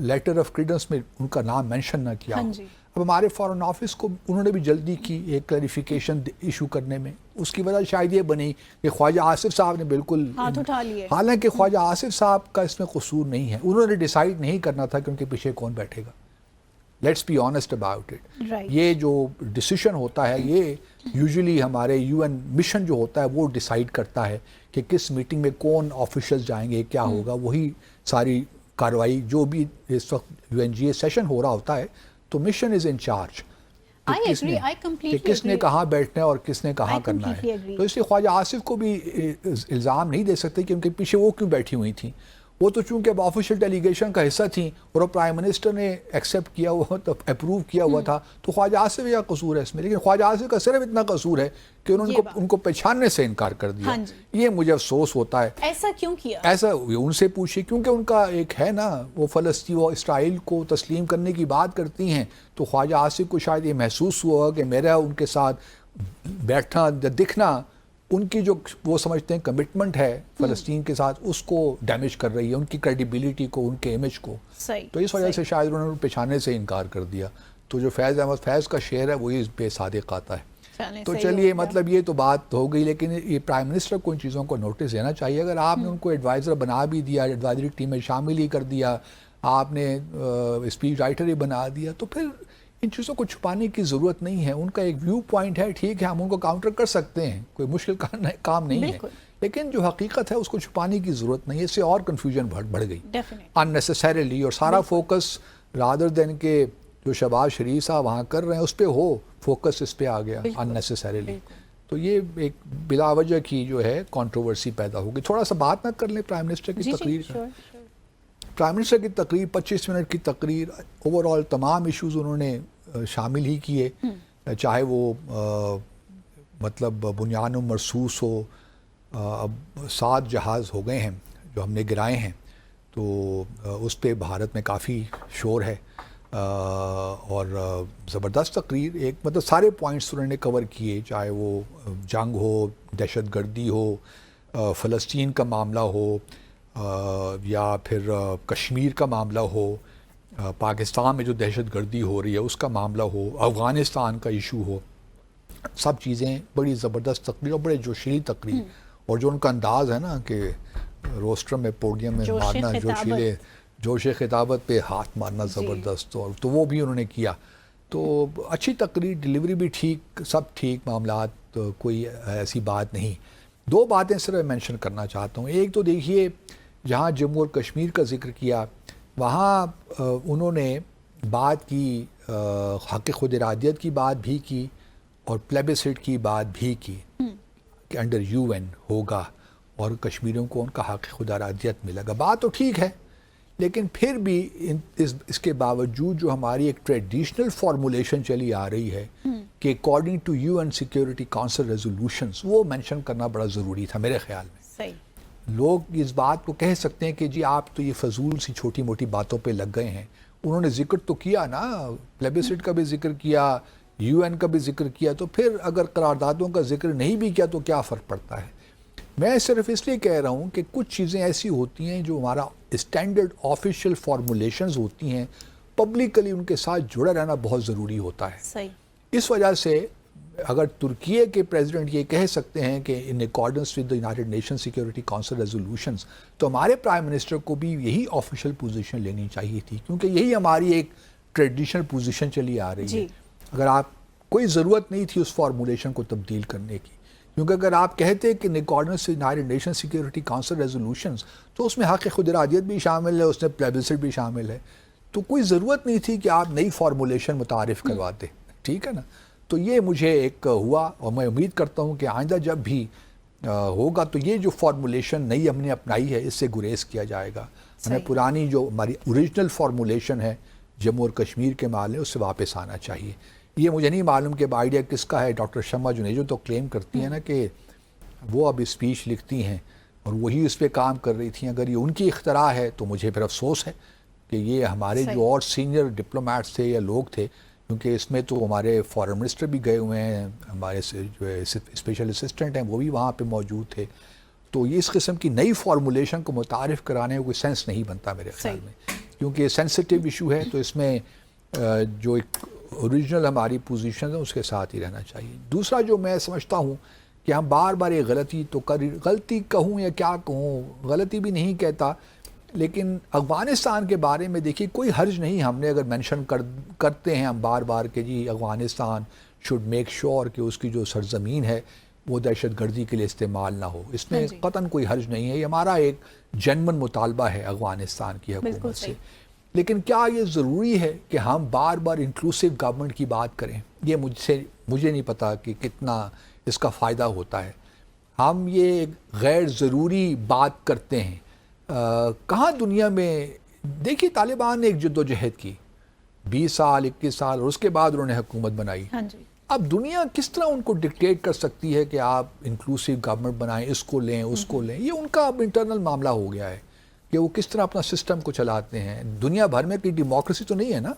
Letter of Creedence میں ان کا نام مینشن نہ کیا ہو. اب ہمارے فارن آفس کو انہوں نے بھی جلدی کی ایک کلیریفیکیشن ایشو کرنے میں. اس کی وجہ شاید یہ بنی کہ خواجہ آصف صاحب نے بالکل ہاتھ اٹھا لیے. حالانکہ خواجہ آصف صاحب کا اس میں قصور نہیں ہے, انہوں نے ڈیسائیڈ نہیں کرنا تھا کہ ان کے پیچھے کون بیٹھے گا. Let's be honest about it. یہ جو ڈیسیشن ہوتا ہے یہ یوزلی ہمارے یو این مشن جو ہوتا ہے وہ ڈیسائیڈ کرتا ہے کہ کس میٹنگ میں کون آفیشلز جائیں گے, کیا ہوگا. وہی ساری کارروائی جو بھی اس وقت U N G A session ہو رہا ہوتا ہے تو مشن از ان چارج کہ کس نے کہاں بیٹھنا ہے اور کس نے کہاں کرنا ہے. تو اس لیے خواجہ آصف کو بھی الزام نہیں دے سکتے کہ ان کے پیچھے وہ کیوں بیٹھی ہوئی تھیں. وہ تو چونکہ اب آفیشیل ڈیلیگیشن کا حصہ تھیں اور پرائم منسٹر نے ایکسیپٹ کیا ہوا تو اپروو کیا ہوا تھا, تو خواجہ آصف کا قصور ہے اس میں. لیکن خواجہ آصف کا صرف اتنا قصور ہے کہ انہوں نے ان کو پہچاننے سے انکار کر دیا. یہ مجھے افسوس ہوتا ہے. ایسا کیوں کیا؟ ایسا ان سے پوچھیے, کیونکہ ان کا ایک ہے نا وہ فلسطین و اسرائیل کو تسلیم کرنے کی بات کرتی ہیں, تو خواجہ آصف کو شاید یہ محسوس ہوا کہ میرا ان کے ساتھ بیٹھنا دکھنا ان کی جو وہ سمجھتے ہیں کمٹمنٹ ہے فلسطین کے ساتھ اس کو ڈیمیج کر رہی ہے, ان کی کریڈیبلٹی کو, ان کے امیج کو. تو اس وجہ سے شاید انہوں نے پہچانے سے انکار کر دیا. تو جو فیض احمد فیض کا شعر ہے وہی بے صادق آتا ہے. تو چلیے مطلب یہ تو بات ہو گئی, لیکن یہ پرائم منسٹر کو ان چیزوں کو نوٹس دینا چاہیے. اگر آپ نے ان کو ایڈوائزر بنا بھی دیا, ایڈوائزری ٹیم میں شامل ہی کر دیا, آپ نے اسپیچ رائٹر ہی بنا دیا, تو پھر ان چیزوں کو چھپانے کی ضرورت نہیں ہے. ان کا ایک ویو پوائنٹ ہے, ٹھیک ہے, ہم ان کو کاؤنٹر کر سکتے ہیں, کوئی مشکل کام نہیں ہے, لیکن جو حقیقت ہے اس کو چھپانے کی ضرورت نہیں ہے. اس سے اور کنفیوژن بڑھ گئی اننیسیسریلی, اور سارا فوکس رادر دین کہ جو شہباز شریف صاحب وہاں کر رہے ہیں اس پہ ہو, فوکس اس پہ آ گیا اننیسیسریلی. تو یہ ایک بلا وجہ کی جو ہے کنٹروورسی پیدا ہوگی. تھوڑا سا بات نہ کر لیں پرائم منسٹر کی تقریر کا. پرائم منسٹر کی تقریر 25 منٹ کی تقریر, اوور آل تمام ایشوز انہوں نے شامل ہی کیے, چاہے وہ مطلب بنیان و مرصوص ہو. اب 7 جہاز ہو گئے ہیں جو ہم نے گرائے ہیں, تو اس پہ بھارت میں کافی شور ہے, اور زبردست تقریر. ایک مطلب سارے پوائنٹس انہوں نے کور کیے, چاہے وہ جنگ ہو, دہشت گردی ہو, فلسطین کا معاملہ ہو, یا پھر کشمیر کا معاملہ ہو, پاکستان میں جو دہشت گردی ہو رہی ہے اس کا معاملہ ہو, افغانستان کا ایشو ہو. سب چیزیں بڑی زبردست تقریر اور بڑے جوشیلی تقریر. اور جو ان کا انداز ہے نا کہ روسٹر میں پوڈیم میں مارنا, جوش خطابت پہ ہاتھ مارنا زبردست, اور تو وہ بھی انہوں نے کیا. تو اچھی تقریر, ڈیلیوری بھی ٹھیک, سب ٹھیک معاملات, کوئی ایسی بات نہیں. 2 باتیں صرف مینشن کرنا چاہتا ہوں. ایک تو دیکھیے جہاں جموں اور کشمیر کا ذکر کیا, وہاں انہوں نے بات کی حق خود ارادیت کی بات بھی کی اور پلیبسٹ کی بات بھی کی کہ انڈر یو این ہوگا اور کشمیریوں کو ان کا حق خود ارادیت ملے گا. بات تو ٹھیک ہے, لیکن پھر بھی اس کے باوجود جو ہماری ایک ٹریڈیشنل فارمولیشن چلی آ رہی ہے کہ according to U N security council resolutions, وہ مینشن کرنا بڑا ضروری تھا میرے خیال میں. صحیح. لوگ اس بات کو کہہ سکتے ہیں کہ جی آپ تو یہ فضول سی چھوٹی موٹی باتوں پہ لگ گئے ہیں. انہوں نے ذکر تو کیا نا, پلیبسٹ کا بھی ذکر کیا, یو این کا بھی ذکر کیا, تو پھر اگر قراردادوں کا ذکر نہیں بھی کیا تو کیا فرق پڑتا ہے. میں صرف اس لیے کہہ رہا ہوں کہ کچھ چیزیں ایسی ہوتی ہیں جو ہمارا اسٹینڈرڈ آفیشیل فارمولیشنز ہوتی ہیں, پبلکلی ان کے ساتھ جڑا رہنا بہت ضروری ہوتا ہے. صحیح. اس وجہ سے اگر ترکیے کے پریزیڈنٹ یہ کہہ سکتے ہیں کہ in accordance with the United nation security council resolutions, تو ہمارے پرائم منسٹر کو بھی یہی آفیشیل پوزیشن لینی چاہیے تھی, کیونکہ یہی ہماری ایک ٹریڈیشنل پوزیشن چلی آ رہی ہے. اگر آپ کوئی ضرورت نہیں تھی اس فارمولیشن کو تبدیل کرنے کی, کیونکہ اگر آپ کہتے کہ in accordance with United nation security council resolutions, تو اس میں حق خود ارادیت بھی شامل ہے, اس میں پلیبسٹ بھی شامل ہے, تو کوئی ضرورت نہیں تھی کہ آپ نئی فارمولیشن متعارف کرواتے. ٹھیک ہے نا. تو یہ مجھے ایک ہوا, اور میں امید کرتا ہوں کہ آئندہ جب بھی ہوگا تو یہ جو فارمولیشن نئی ہم نے اپنائی ہے اس سے گریز کیا جائے گا. ہمیں پرانی جو ہماری اوریجنل فارمولیشن ہے جموں اور کشمیر کے معاملے اس سے واپس آنا چاہیے. یہ مجھے نہیں معلوم کہ اب آئیڈیا کس کا ہے. ڈاکٹر شمع جنیجو تو کلیم کرتی ہیں نا کہ وہ اب اسپیچ لکھتی ہیں اور وہی اس پہ کام کر رہی تھیں. اگر یہ ان کی اختراع ہے تو مجھے پھر افسوس ہے کہ یہ ہمارے جو اور سینئر ڈپلومیٹس تھے یا لوگ تھے, کیونکہ اس میں تو ہمارے فارن منسٹر بھی گئے ہوئے ہیں, ہمارے جو اسپیشل اسسٹنٹ ہیں وہ بھی وہاں پہ موجود تھے, تو یہ اس قسم کی نئی فارمولیشن کو متعارف کرانے میں کوئی سینس نہیں بنتا میرے خیال میں، کیونکہ یہ سینسٹیو ایشو ہے، تو اس میں جو ایک اوریجنل ہماری پوزیشن ہے اس کے ساتھ ہی رہنا چاہیے۔ دوسرا جو میں سمجھتا ہوں کہ ہم بار بار یہ غلطی کہوں یا کیا کہوں، غلطی بھی نہیں کہتا، لیکن افغانستان کے بارے میں دیکھیے کوئی حرج نہیں، ہم نے اگر مینشن کرتے ہیں ہم بار بار کہ جی افغانستان شوڈ میک شور کہ اس کی جو سرزمین ہے وہ دہشت گردی کے لیے استعمال نہ ہو، اس میں قطعاً کوئی حرج نہیں ہے، یہ ہمارا ایک جنمن مطالبہ ہے افغانستان کی حکومت سے۔ لیکن کیا یہ ضروری ہے کہ ہم بار بار انکلوسیو گورنمنٹ کی بات کریں؟ یہ مجھے نہیں پتا کہ کتنا اس کا فائدہ ہوتا ہے۔ ہم یہ غیر ضروری بات کرتے ہیں۔ کہاں دنیا میں دیکھیے طالبان نے ایک جد و جہد کی 20 سال 21 سال اور اس کے بعد انہوں نے حکومت بنائی۔ اب دنیا کس طرح ان کو ڈکٹیٹ کر سکتی ہے کہ آپ انکلوسیو گورنمنٹ بنائیں، اس کو لیں اس کو لیں؟ یہ ان کا اب انٹرنل معاملہ ہو گیا ہے کہ وہ کس طرح اپنا سسٹم کو چلاتے ہیں۔ دنیا بھر میں کہیں ڈیموکریسی تو نہیں ہے نا،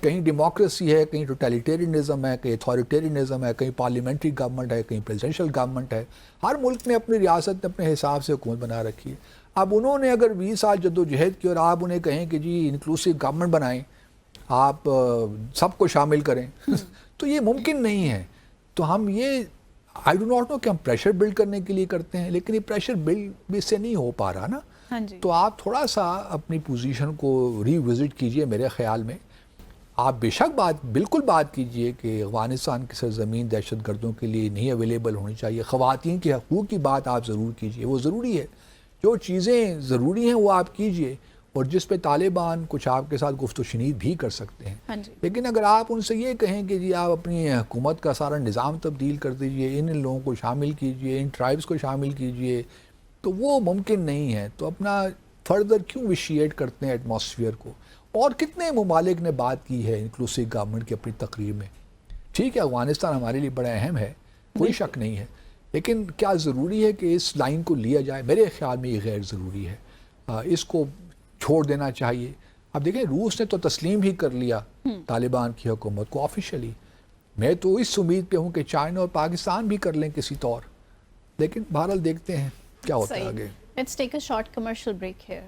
کہیں ڈیموکریسی ہے، کہیں ٹوٹلیٹیرینزم ہے، کہیں اتھارٹیرینزم ہے، کہیں پارلیمنٹری گورنمنٹ ہے، کہیں پریزیڈنشل گورنمنٹ ہے۔ ہر ملک نے اپنی ریاست نے اپنے حساب سے حکومت بنا رکھی ہے۔ اب انہوں نے اگر 20 سال جد و جہد کی اور آپ انہیں کہیں کہ جی انکلوسیو گورنمنٹ بنائیں، آپ سب کو شامل کریں تو یہ ممکن نہیں ہے۔ تو ہم یہ آئی ڈو ناٹ نو کہ ہم پریشر بلڈ کرنے کے لیے کرتے ہیں، لیکن یہ پریشر بلڈ بھی سے نہیں ہو پا رہا نا۔ تو آپ تھوڑا سا اپنی پوزیشن کو ری وزٹ کیجئے، میرے خیال میں آپ بے شک بالکل بات کیجئے کہ افغانستان کی سرزمین دہشت گردوں کے لیے نہیں اویلیبل ہونی چاہیے، خواتین کے حقوق کی بات آپ ضرور کیجئے، وہ ضروری ہے، جو چیزیں ضروری ہیں وہ آپ کیجئے، اور جس پہ طالبان کچھ آپ کے ساتھ گفت و شنید بھی کر سکتے ہیں۔ لیکن اگر آپ ان سے یہ کہیں کہ جی آپ اپنی حکومت کا سارا نظام تبدیل کر دیجئے، ان لوگوں کو شامل کیجئے، ان ٹرائبز کو شامل کیجئے، تو وہ ممکن نہیں ہے۔ تو اپنا فردر کیوں وشیٹ کرتے ہیں ایٹماسفیئر کو؟ اور کتنے ممالک نے بات کی ہے انکلوسیو گورنمنٹ کی اپنی تقریر میں؟ ٹھیک ہے افغانستان ہمارے لیے بڑا اہم ہے، کوئی شک نہیں ہے، لیکن کیا ضروری ہے کہ اس لائن کو لیا جائے؟ میرے خیال میں یہ غیر ضروری ہے، اس کو چھوڑ دینا چاہیے۔ اب دیکھیں روس نے تو تسلیم ہی کر لیا طالبان کی حکومت کو آفیشلی، میں تو اس امید پہ ہوں کہ چائنا اور پاکستان بھی کر لیں کسی طور، لیکن بہرحال دیکھتے ہیں کیا ہوتا ہے آگے۔ Let's take a short commercial break here.